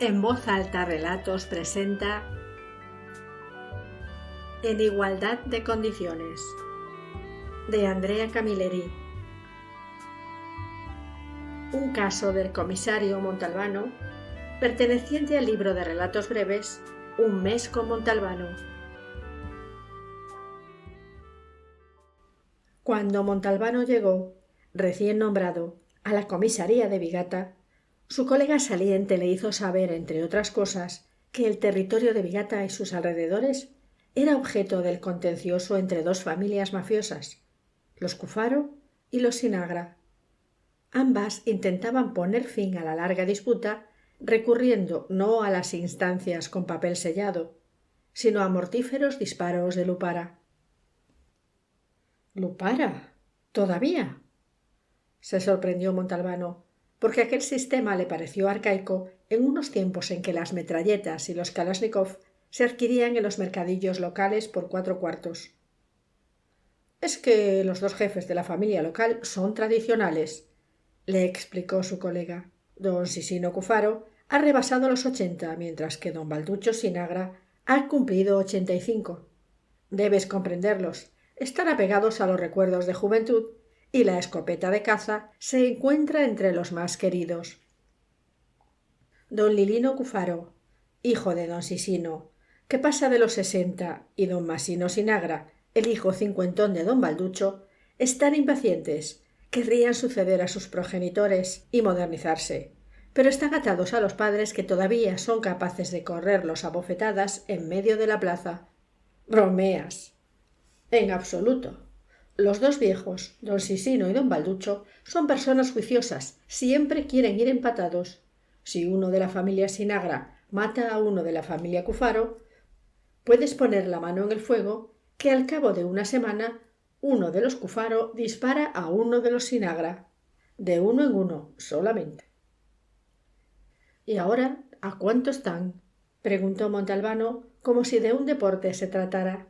En voz alta Relatos presenta En igualdad de condiciones, de Andrea Camilleri. Un caso del comisario Montalbano, perteneciente al libro de relatos breves Un mes con Montalbano. Cuando Montalbano llegó, recién nombrado, a la comisaría de Vigata, su colega saliente le hizo saber, entre otras cosas, que el territorio de Vigata y sus alrededores era objeto del contencioso entre dos familias mafiosas, los Cufaro y los Sinagra. Ambas intentaban poner fin a la larga disputa recurriendo no a las instancias con papel sellado, sino a mortíferos disparos de Lupara. —¿Lupara? ¿Todavía? Se sorprendió Montalbano, porque aquel sistema le pareció arcaico en unos tiempos en que las metralletas y los Kalashnikov se adquirían en los mercadillos locales por 4 cuartos. —Es que los dos jefes de la familia local son tradicionales —le explicó su colega—. Don Sisino Cufaro ha rebasado los 80, mientras que don Balducho Sinagra ha cumplido 85. Debes comprenderlos. Están apegados a los recuerdos de juventud y la escopeta de caza se encuentra entre los más queridos. Don Lilino Cufaro, hijo de don Sisino, que pasa de los 60, y don Masino Sinagra, el hijo cincuentón de don Balducho, están impacientes, querrían suceder a sus progenitores y modernizarse, pero están atados a los padres que todavía son capaces de correrlos a bofetadas en medio de la plaza. —¿Bromeas? —En absoluto. Los dos viejos, don Sisino y don Balducho, son personas juiciosas, siempre quieren ir empatados. Si uno de la familia Sinagra mata a uno de la familia Cufaro, puedes poner la mano en el fuego que al cabo de una semana uno de los Cufaro dispara a uno de los Sinagra, de uno en uno solamente. —¿Y ahora a cuánto están? —preguntó Montalbano, como si de un deporte se tratara.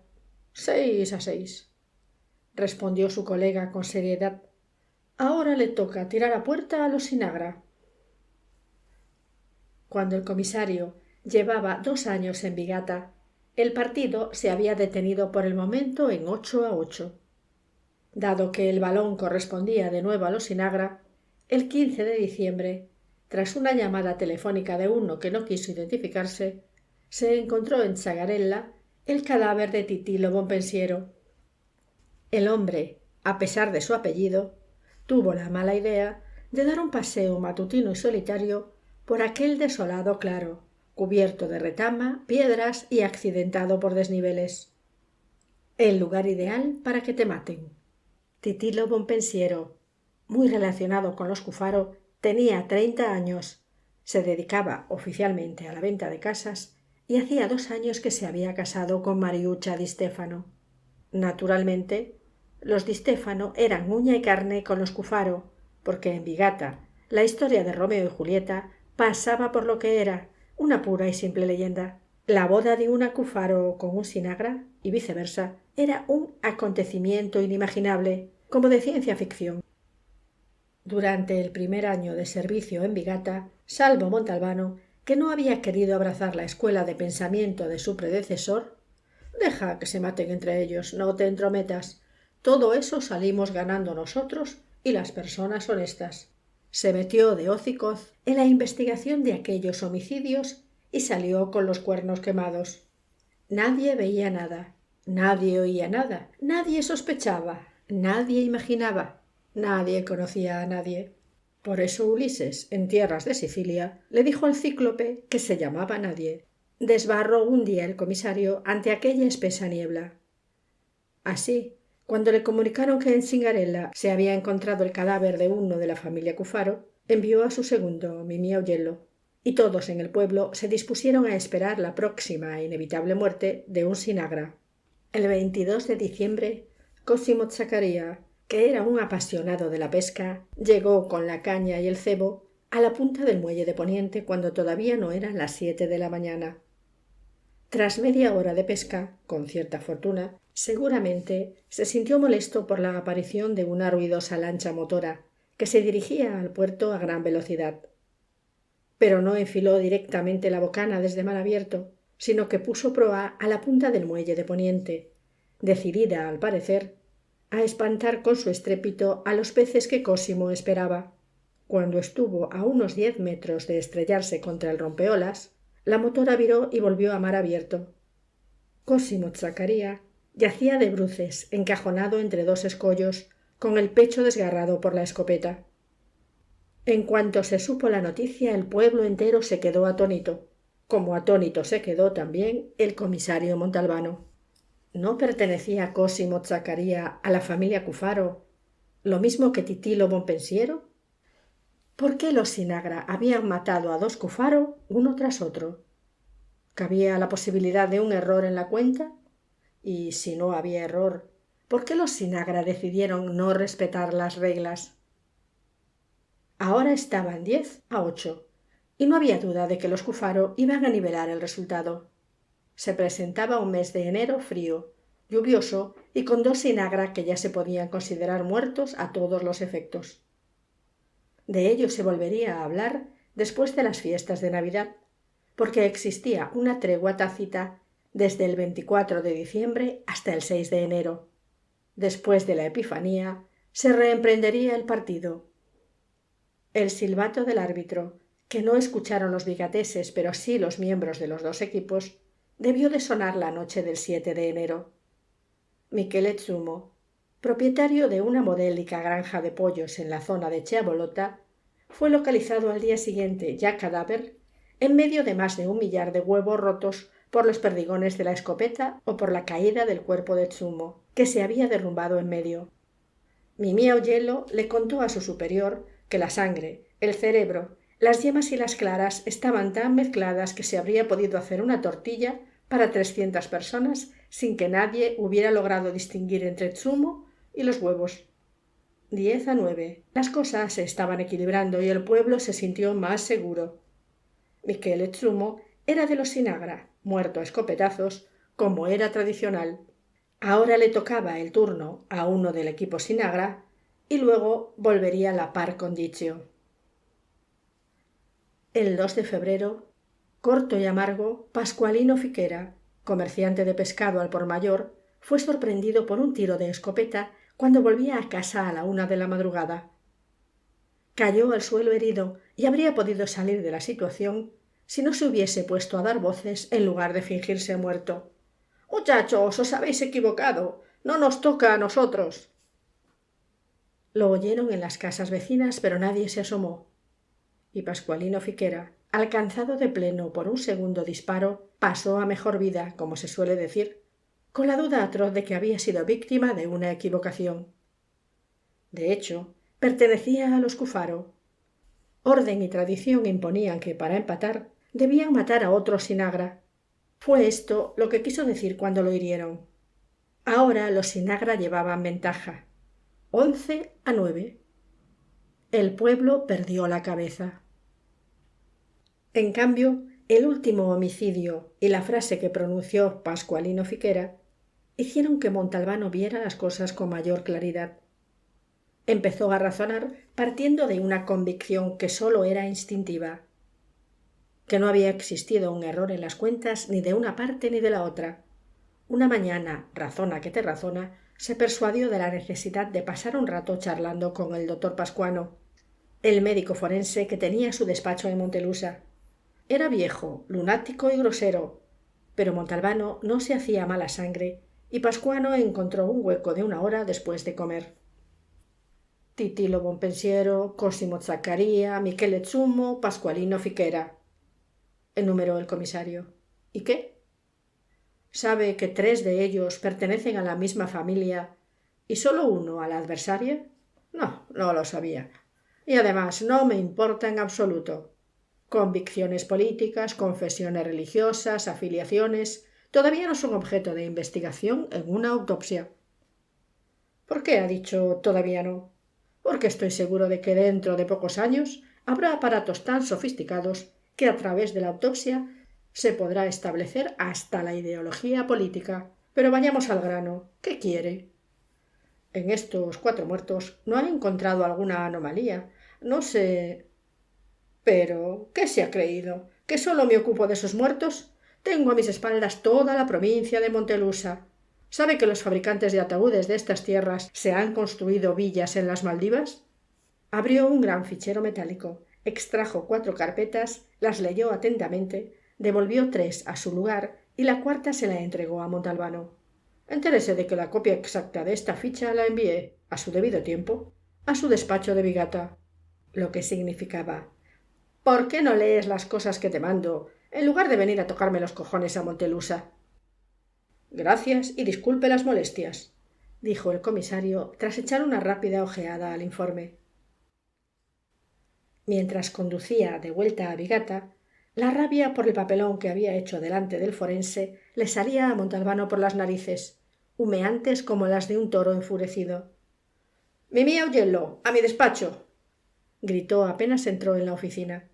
6-6, respondió su colega con seriedad. Ahora le toca tirar a puerta a los Sinagra. Cuando el comisario llevaba 2 años en Vigata, el partido se había detenido por el momento en 8-8. Dado que el balón correspondía de nuevo a los Sinagra, el 15 de diciembre, tras una llamada telefónica de uno que no quiso identificarse, se encontró en Zagarella el cadáver de Titilo Bonpensiero. El hombre, a pesar de su apellido, tuvo la mala idea de dar un paseo matutino y solitario por aquel desolado claro, cubierto de retama, piedras y accidentado por desniveles. El lugar ideal para que te maten. Titilo Bonpensiero, muy relacionado con los Cufaro, tenía 30 años, se dedicaba oficialmente a la venta de casas y hacía 2 años que se había casado con Mariuccia Di Stefano. Naturalmente, los Di Stefano eran uña y carne con los Cufaro, porque en Vigata la historia de Romeo y Julieta pasaba por lo que era una pura y simple leyenda. La boda de una Cufaro con un Sinagra, y viceversa, era un acontecimiento inimaginable, como de ciencia ficción. Durante el primer año de servicio en Vigata, salvo Montalbano, que no había querido abrazar la escuela de pensamiento de su predecesor, deja que se maten entre ellos, no te entrometas. Todo eso salimos ganando nosotros y las personas honestas. Se metió de hocicoz en la investigación de aquellos homicidios y salió con los cuernos quemados. Nadie veía nada, nadie oía nada, nadie sospechaba, nadie imaginaba, nadie conocía a nadie. Por eso Ulises, en tierras de Sicilia, le dijo al cíclope que se llamaba Nadie. Desbarró un día el comisario ante aquella espesa niebla. Así, cuando le comunicaron que en Cingarella se había encontrado el cadáver de uno de la familia Cufaro, envió a su segundo, Mimì Augello, y todos en el pueblo se dispusieron a esperar la próxima e inevitable muerte de un Sinagra. El 22 de diciembre, Cosimo Zaccaria, que era un apasionado de la pesca, llegó con la caña y el cebo a la punta del muelle de Poniente cuando todavía no eran las 7 de la mañana. Tras media hora de pesca, con cierta fortuna, seguramente se sintió molesto por la aparición de una ruidosa lancha motora que se dirigía al puerto a gran velocidad. pero no enfiló directamente la bocana desde mar abierto, sino que puso proa a la punta del muelle de poniente, decidida, al parecer, a espantar con su estrépito a los peces que Cosimo esperaba. Cuando estuvo a unos 10 metros de estrellarse contra el rompeolas, la motora viró y volvió a mar abierto. Cosimo Zaccaria yacía de bruces, encajonado entre dos escollos, con el pecho desgarrado por la escopeta. En cuanto se supo la noticia, el pueblo entero se quedó atónito, como atónito se quedó también el comisario Montalbano. ¿No pertenecía Cosimo Zaccaria a la familia Cufaro, lo mismo que Titilo Bonpensiero? ¿Por qué los Sinagra habían matado a dos Cufaro uno tras otro? ¿Cabía la posibilidad de un error en la cuenta? Y si no había error, ¿por qué los Sinagra decidieron no respetar las reglas? Ahora estaban 10-8, y no había duda de que los Cufaro iban a nivelar el resultado. Se presentaba un mes de enero frío, lluvioso y con dos Sinagra que ya se podían considerar muertos a todos los efectos. De ello se volvería a hablar después de las fiestas de Navidad, porque existía una tregua tácita desde el 24 de diciembre hasta el 6 de enero. Después de la Epifanía se reemprendería el partido. El silbato del árbitro, que no escucharon los bigateses pero sí los miembros de los dos equipos, debió de sonar la noche del 7 de enero. Michele Zumo, propietario de una modélica granja de pollos en la zona de Chiabolota, fue localizado al día siguiente, ya cadáver, en medio de más de 1 millar de huevos rotos por los perdigones de la escopeta o por la caída del cuerpo de Zumo, que se había derrumbado en medio. Mimì Augello le contó a su superior que la sangre, el cerebro, las yemas y las claras estaban tan mezcladas que se habría podido hacer una tortilla para 300 personas sin que nadie hubiera logrado distinguir entre Zumo y los huevos. 10-9. Las cosas se estaban equilibrando y el pueblo se sintió más seguro. Michele Zumo era de los Sinagra, muerto a escopetazos, como era tradicional. Ahora le tocaba el turno a uno del equipo Sinagra y luego volvería la par condicio. El 2 de febrero, corto y amargo, Pascualino Fiquera, comerciante de pescado al por mayor, fue sorprendido por un tiro de escopeta cuando volvía a casa a la 1 de la madrugada. Cayó al suelo herido y habría podido salir de la situación si no se hubiese puesto a dar voces en lugar de fingirse muerto. «Muchachos, os habéis equivocado. No nos toca a nosotros». Lo oyeron en las casas vecinas, pero nadie se asomó. Y Pascualino Fiquera, alcanzado de pleno por un segundo disparo, pasó a mejor vida, como se suele decir, con la duda atroz de que había sido víctima de una equivocación. De hecho, pertenecía a los Cufaro. Orden y tradición imponían que, para empatar, debían matar a otro Sinagra. Fue esto lo que quiso decir cuando lo hirieron. Ahora los Sinagra llevaban ventaja. 11-9. El pueblo perdió la cabeza. En cambio, el último homicidio y la frase que pronunció Pascualino Fiquera hicieron que Montalbano viera las cosas con mayor claridad. Empezó a razonar partiendo de una convicción que sólo era instintiva, que no había existido un error en las cuentas ni de una parte ni de la otra. Una mañana, razona que te razona, se persuadió de la necesidad de pasar un rato charlando con el doctor Pascuano, el médico forense que tenía su despacho en Montelusa. Era viejo, lunático y grosero, pero Montalbano no se hacía mala sangre y Pascuano encontró un hueco de 1 hora después de comer. Titilo Bonpensiero, Cosimo Zaccaria, Michele Zumo, Pascualino Fiquera, enumeró el comisario. ¿Y qué? ¿Sabe que 3 de ellos pertenecen a la misma familia y solo uno a la adversaria? No, no lo sabía. Y además no me importa en absoluto. Convicciones políticas, confesiones religiosas, afiliaciones, todavía no son objeto de investigación en una autopsia. ¿Por qué ha dicho todavía no? Porque estoy seguro de que dentro de pocos años habrá aparatos tan sofisticados que a través de la autopsia se podrá establecer hasta la ideología política. Pero vayamos al grano. ¿Qué quiere? En estos 4 muertos no ha encontrado alguna anomalía. No sé. Pero, ¿qué se ha creído? ¿Que solo me ocupo de sus muertos? Tengo a mis espaldas toda la provincia de Montelusa. ¿Sabe que los fabricantes de ataúdes de estas tierras se han construido villas en las Maldivas? Abrió un gran fichero metálico, extrajo 4 carpetas, las leyó atentamente, devolvió 3 a su lugar y la cuarta se la entregó a Montalbano. Entérese de que la copia exacta de esta ficha la envié, a su debido tiempo, a su despacho de Bigata, lo que significaba: ¿por qué no lees las cosas que te mando, en lugar de venir a tocarme los cojones a Montelusa? Gracias y disculpe las molestias, dijo el comisario tras echar una rápida ojeada al informe. Mientras conducía de vuelta a Bigata, la rabia por el papelón que había hecho delante del forense le salía a Montalbano por las narices, humeantes como las de un toro enfurecido. «Mimí Augello, a mi despacho», gritó apenas entró en la oficina.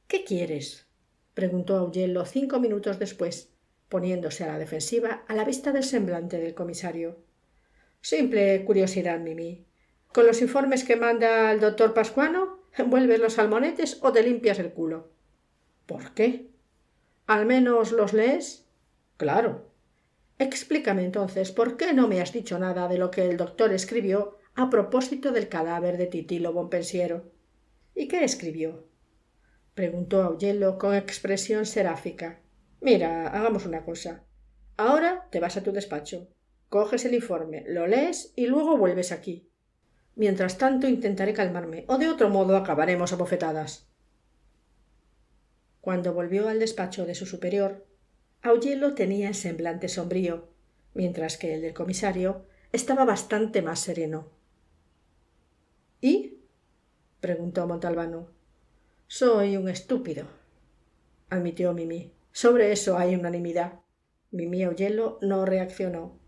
«¿Qué quieres?», preguntó Augello 5 minutos después, poniéndose a la defensiva a la vista del semblante del comisario. «Simple curiosidad, Mimí. Con los informes que manda el doctor Pascuano, ¿envuelves los salmonetes o te limpias el culo?» «¿Por qué? ¿Al menos los lees?» «Claro». «Explícame entonces por qué no me has dicho nada de lo que el doctor escribió a propósito del cadáver de Titilo Bonpensiero». «¿Y qué escribió?», preguntó Augello con expresión seráfica. «Mira, hagamos una cosa. Ahora te vas a tu despacho, coges el informe, lo lees y luego vuelves aquí. Mientras tanto intentaré calmarme, o de otro modo acabaremos a bofetadas». Cuando volvió al despacho de su superior, Augello tenía el semblante sombrío, mientras que el del comisario estaba bastante más sereno. «¿Y?», preguntó Montalbano. «Soy un estúpido», admitió Mimí. «Sobre eso hay unanimidad». Mimí Augello no reaccionó.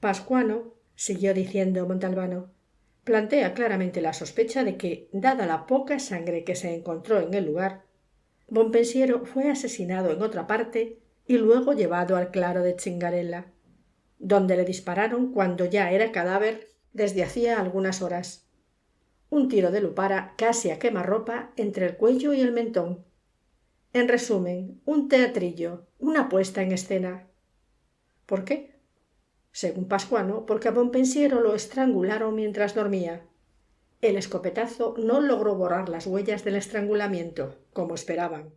«Pascuano», siguió diciendo Montalbano, «plantea claramente la sospecha de que, dada la poca sangre que se encontró en el lugar, Bonpensiero fue asesinado en otra parte y luego llevado al claro de Cingarella, donde le dispararon cuando ya era cadáver desde hacía algunas horas. Un tiro de lupara casi a quemarropa entre el cuello y el mentón. En resumen, un teatrillo, una puesta en escena. ¿Por qué? Según Pascuano, porque a Bonpensiero lo estrangularon mientras dormía. El escopetazo no logró borrar las huellas del estrangulamiento, como esperaban.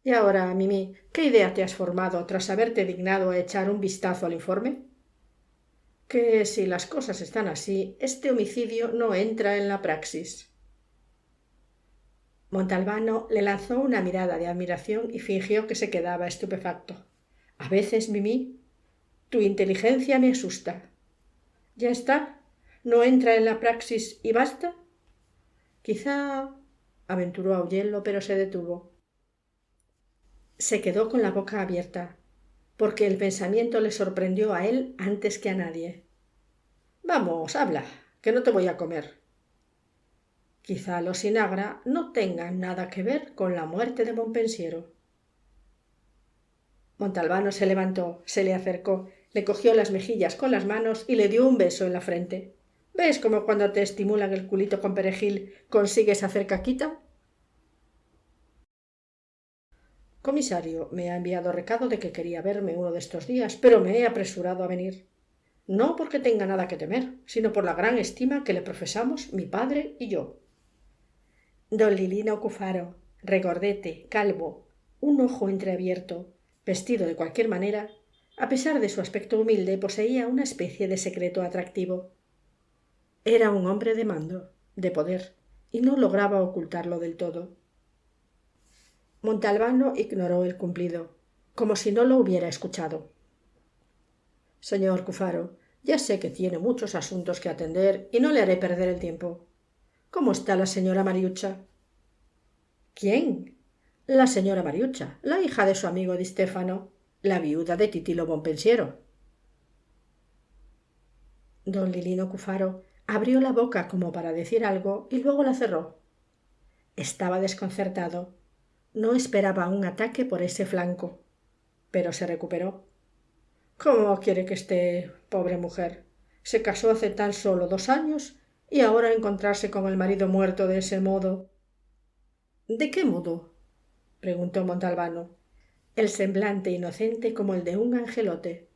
Y ahora, Mimí, ¿qué idea te has formado tras haberte dignado a echar un vistazo al informe? Que si las cosas están así, este homicidio no entra en la praxis. Montalbano le lanzó una mirada de admiración y fingió que se quedaba estupefacto. A veces, Mimí, tu inteligencia me asusta. ¿Ya está? ¿No entra en la praxis y basta? Quizá, aventuró Augello, pero se detuvo. Se quedó con la boca abierta, porque el pensamiento le sorprendió a él antes que a nadie. Vamos, habla, que no te voy a comer. Quizá los Sinagra no tengan nada que ver con la muerte de Bonpensiero. Montalbano se levantó, se le acercó, le cogió las mejillas con las manos y le dio un beso en la frente. ¿Ves cómo cuando te estimulan el culito con perejil consigues hacer caquita? Comisario, me ha enviado recado de que quería verme uno de estos días, pero me he apresurado a venir. No porque tenga nada que temer, sino por la gran estima que le profesamos mi padre y yo. Don Lilino Cufaro, regordete, calvo, un ojo entreabierto, vestido de cualquier manera, a pesar de su aspecto humilde, poseía una especie de secreto atractivo. Era un hombre de mando, de poder, y no lograba ocultarlo del todo. Montalbano ignoró el cumplido, como si no lo hubiera escuchado. Señor Cufaro, ya sé que tiene muchos asuntos que atender y no le haré perder el tiempo. ¿Cómo está la señora Mariuccia? ¿Quién? La señora Mariuccia, la hija de su amigo Di Stefano, la viuda de Titilo Bonpensiero. Don Lilino Cufaro abrió la boca como para decir algo y luego la cerró. Estaba desconcertado. No esperaba un ataque por ese flanco, pero se recuperó. ¿Cómo quiere que esté, pobre mujer? Se casó hace tan solo 2 años y ahora encontrarse con el marido muerto de ese modo. ¿De qué modo? Preguntó Montalbano, el semblante inocente como el de un angelote.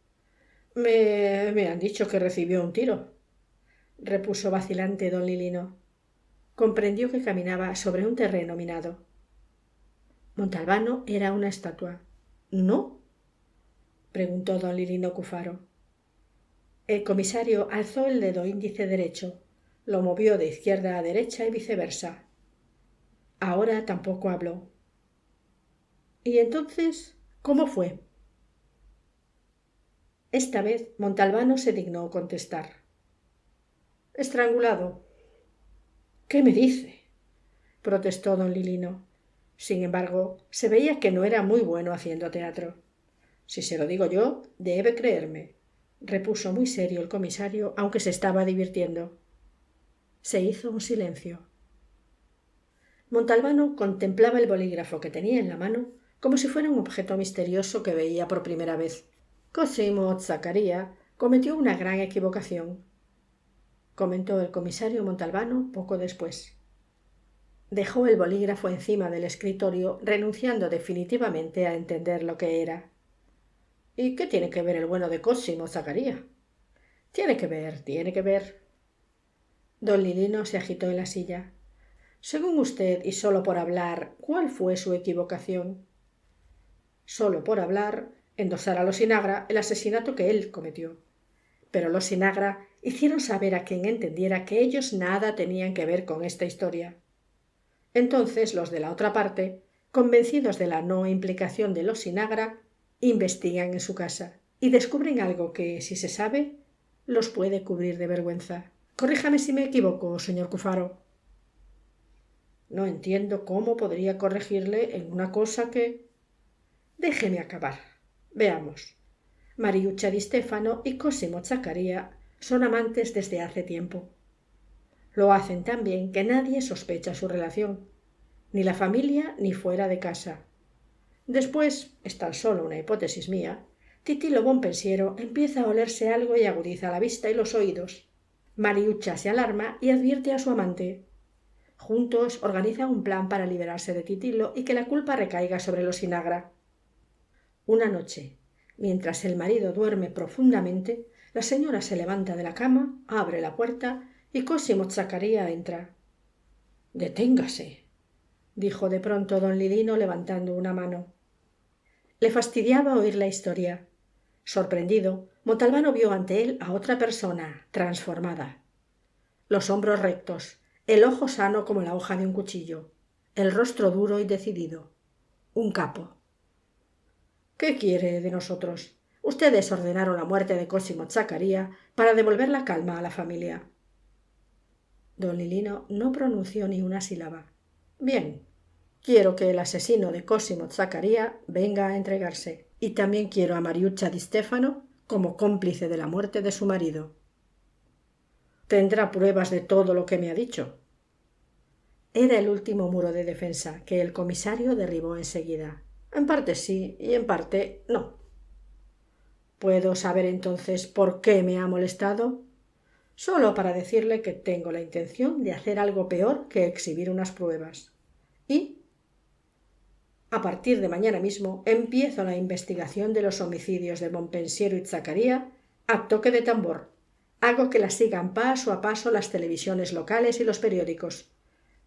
Me han dicho que recibió un tiro, repuso vacilante don Lilino. Comprendió que caminaba sobre un terreno minado. Montalbano era una estatua. ¿No? Preguntó don Lilino Cufaro. El comisario alzó el dedo índice derecho, lo movió de izquierda a derecha y viceversa. Ahora tampoco habló. ¿Y entonces cómo fue? Esta vez Montalbano se dignó contestar. Estrangulado. ¿Qué me dice? Protestó don Lilino. Sin embargo, se veía que no era muy bueno haciendo teatro. Si se lo digo yo, debe creerme, repuso muy serio el comisario, aunque se estaba divirtiendo. Se hizo un silencio. Montalbano contemplaba el bolígrafo que tenía en la mano como si fuera un objeto misterioso que veía por primera vez. Cosimo Zaccaria cometió una gran equivocación, comentó el comisario Montalbano poco después. Dejó el bolígrafo encima del escritorio, renunciando definitivamente a entender lo que era. ¿Y qué tiene que ver el bueno de Cosimo Zaccaria? Tiene que ver. Don Lilino se agitó en la silla. Según usted, y solo por hablar, ¿cuál fue su equivocación? Solo por hablar, endosar a los Sinagra el asesinato que él cometió. Pero los Sinagra hicieron saber a quien entendiera que ellos nada tenían que ver con esta historia. Entonces los de la otra parte, convencidos de la no implicación de los Sinagra, investigan en su casa y descubren algo que, si se sabe, los puede cubrir de vergüenza. Corríjame si me equivoco, señor Cufaro. No entiendo cómo podría corregirle en una cosa que... Déjeme acabar. Veamos. Mariuccia di Stefano y Cosimo Zaccaria son amantes desde hace tiempo. Lo hacen tan bien que nadie sospecha su relación, ni la familia ni fuera de casa. Después, es tan solo una hipótesis mía, Titilo Bonpensiero empieza a olerse algo y agudiza la vista y los oídos. Mariuccia se alarma y advierte a su amante. Juntos organizan un plan para liberarse de Titilo y que la culpa recaiga sobre los Sinagra. Una noche, mientras el marido duerme profundamente, la señora se levanta de la cama, abre la puerta y Cosimo Zaccaria entra. «Deténgase», dijo de pronto don Lilino levantando una mano. Le fastidiaba oír la historia. Sorprendido, Montalbano vio ante él a otra persona, transformada. Los hombros rectos, el ojo sano como la hoja de un cuchillo, el rostro duro y decidido. Un capo. ¿Qué quiere de nosotros? Ustedes ordenaron la muerte de Cosimo Zaccaria para devolver la calma a la familia. Don Lilino no pronunció ni una sílaba. Bien, quiero que el asesino de Cosimo Zaccaria venga a entregarse, y también quiero a Mariuccia di Stefano como cómplice de la muerte de su marido. Tendrá pruebas de todo lo que me ha dicho. Era el último muro de defensa que el comisario derribó enseguida. En parte sí y en parte no. ¿Puedo saber entonces por qué me ha molestado? Solo para decirle que tengo la intención de hacer algo peor que exhibir unas pruebas. Y, a partir de mañana mismo, empiezo la investigación de los homicidios de Bonpensiero y Zaccaria a toque de tambor. Hago que la sigan paso a paso las televisiones locales y los periódicos.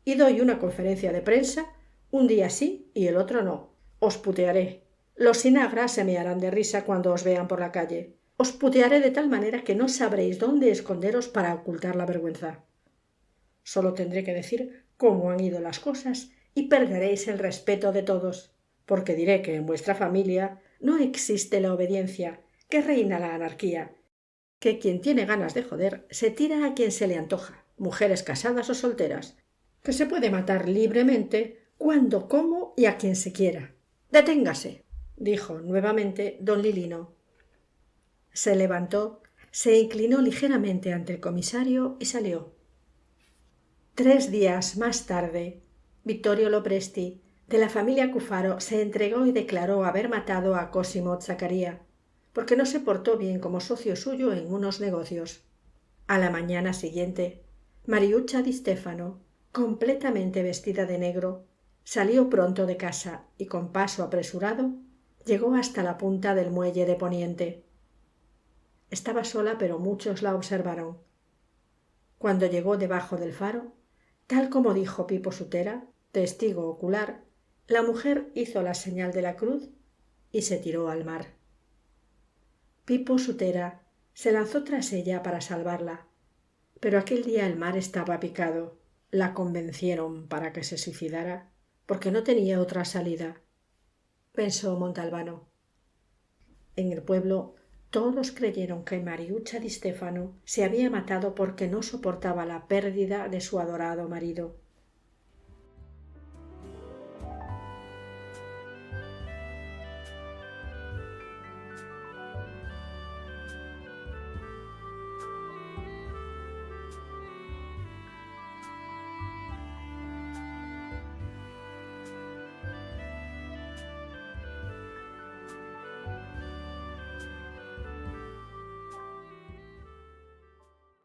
Y doy una conferencia de prensa, un día sí y el otro no. Os putearé. Los Sinagra se mearán de risa cuando os vean por la calle. Os putearé de tal manera que no sabréis dónde esconderos para ocultar la vergüenza. Solo tendré que decir cómo han ido las cosas y perderéis el respeto de todos, porque diré que en vuestra familia no existe la obediencia, que reina la anarquía, que quien tiene ganas de joder se tira a quien se le antoja, mujeres casadas o solteras, que se puede matar libremente cuando, cómo y a quien se quiera. «Deténgase», dijo nuevamente don Lilino. Se levantó, se inclinó ligeramente ante el comisario y salió. 3 días más tarde, Vittorio Lopresti, de la familia Cufaro, se entregó y declaró haber matado a Cosimo Zaccaria, porque no se portó bien como socio suyo en unos negocios. A la mañana siguiente, Mariuccia di Stefano, completamente vestida de negro, Salió pronto de casa y con paso apresurado llegó hasta la punta del muelle de poniente. Estaba sola, pero muchos la observaron. Cuando llegó debajo del faro, tal como dijo Pipo Sutera, testigo ocular, la mujer hizo la señal de la cruz y se tiró al mar. Pipo Sutera se lanzó tras ella para salvarla, pero aquel día el mar estaba picado. La convencieron para que se suicidara porque no tenía otra salida, pensó Montalbano. En el pueblo todos creyeron que Mariuccia di Stefano se había matado porque no soportaba la pérdida de su adorado marido.